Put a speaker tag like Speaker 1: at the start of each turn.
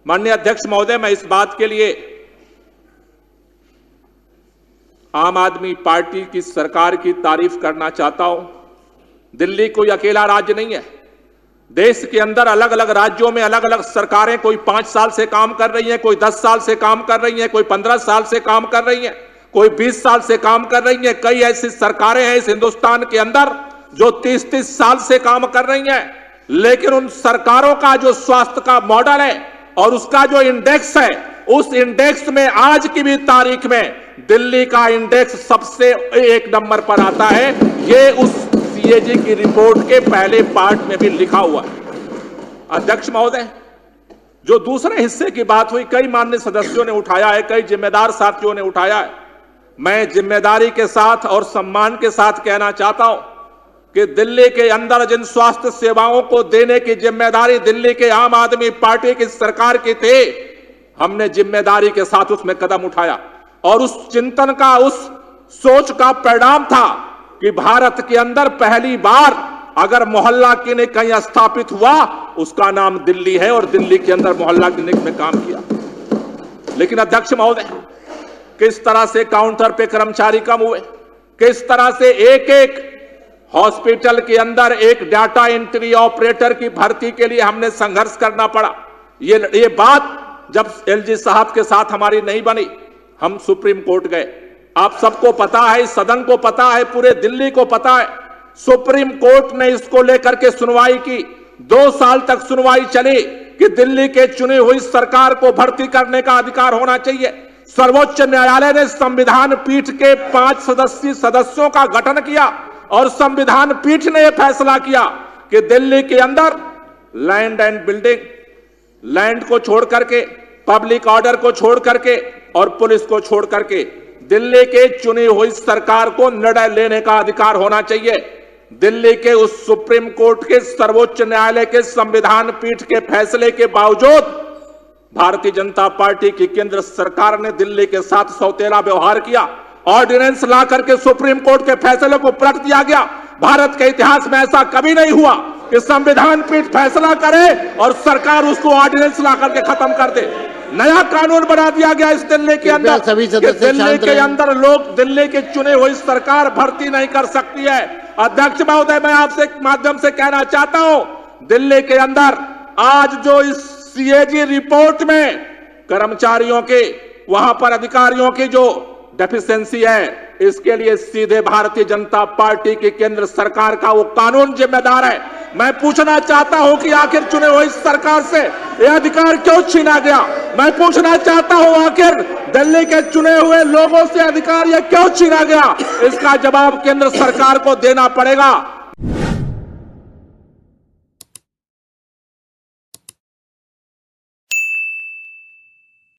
Speaker 1: माननीय अध्यक्ष महोदय, मैं इस बात के लिए आम आदमी पार्टी की सरकार की तारीफ करना चाहता हूं। दिल्ली कोई अकेला राज्य नहीं है। देश के अंदर अलग अलग राज्यों में अलग अलग सरकारें, कोई 5 साल से काम कर रही हैं, कोई 10 साल से काम कर रही हैं, कोई 15 साल से काम कर रही हैं, कोई 20 साल से काम कर रही हैं। कई ऐसी सरकारें हैं इस हिंदुस्तान के अंदर जो 30-30 साल से काम कर रही हैं। लेकिन उन सरकारों का जो स्वास्थ्य का मॉडल है और उसका जो इंडेक्स है, उस इंडेक्स में आज की भी तारीख में दिल्ली का इंडेक्स सबसे 1 नंबर पर आता है। ये उस सीएजी की रिपोर्ट के पहले पार्ट में भी लिखा हुआ है। अध्यक्ष महोदय, जो दूसरे हिस्से की बात हुई, कई माननीय सदस्यों ने उठाया है, कई जिम्मेदार साथियों ने उठाया है। मैं जिम्मेदारी के साथ और सम्मान के साथ कहना चाहता हूं कि दिल्ली के अंदर जिन स्वास्थ्य सेवाओं को देने की जिम्मेदारी दिल्ली के आम आदमी पार्टी की सरकार की थी, हमने जिम्मेदारी के साथ उसमें कदम उठाया और उस चिंतन का, उस सोच का परिणाम था कि भारत के अंदर पहली बार अगर मोहल्ला क्लिनिक कहीं स्थापित हुआ, उसका नाम दिल्ली है और दिल्ली के अंदर मोहल्ला क्लिनिक में काम किया। लेकिन अध्यक्ष महोदय, किस तरह से काउंटर पे कर्मचारी कम हुए, किस तरह से एक एक हॉस्पिटल के अंदर एक डाटा एंट्री ऑपरेटर की भर्ती के लिए हमने संघर्ष करना पड़ा। ये बात जब एलजी साहब के साथ हमारी नहीं बनी, हम सुप्रीम कोर्ट गए। आप सबको पता है, इस सदन को पता है, पूरे दिल्ली को पता है। सुप्रीम कोर्ट ने इसको लेकर के सुनवाई की। 2 साल तक सुनवाई चली कि दिल्ली के चुनी हुई सरकार को भर्ती करने का अधिकार होना चाहिए। सर्वोच्च न्यायालय ने संविधान पीठ के 5 सदस्यों का गठन किया और संविधान पीठ ने यह फैसला किया कि दिल्ली के अंदर लैंड एंड बिल्डिंग, लैंड को छोड़ करके, पब्लिक ऑर्डर को छोड़ करके और पुलिस को छोड़ करके दिल्ली के चुनी हुई सरकार को निर्णय लेने का अधिकार होना चाहिए। दिल्ली के उस सुप्रीम कोर्ट के, सर्वोच्च न्यायालय के संविधान पीठ के फैसले के बावजूद भारतीय जनता पार्टी की केंद्र सरकार ने दिल्ली के साथ सौतेला व्यवहार किया। ऑर्डिनेंस ला करके सुप्रीम कोर्ट के फैसले को पलट दिया गया। भारत के इतिहास में ऐसा कभी नहीं हुआ कि संविधान पीठ फैसला करे और सरकार उसको ऑर्डिनेंस ला करके खत्म कर दे। नया कानून बना दिया गया इस दिल्ली के अंदर, दिल्ली के अंदर लोग, दिल्ली की चुनी हुई सरकार भर्ती नहीं कर सकती है। अध्यक्ष महोदय, मैं आपसे माध्यम से कहना चाहता हूं, दिल्ली के अंदर आज जो इस सीएजी रिपोर्ट में कर्मचारियों के, वहां पर अधिकारियों की जो डेफिशिएंसी है, इसके लिए सीधे भारतीय जनता पार्टी की केंद्र सरकार का वो कानून जिम्मेदार है। मैं पूछना चाहता हूं कि आखिर चुने हुई सरकार से यह अधिकार क्यों छीना गया? मैं पूछना चाहता हूं आखिर दिल्ली के चुने हुए लोगों से अधिकार यह क्यों छीना गया? इसका जवाब केंद्र सरकार को देना पड़ेगा।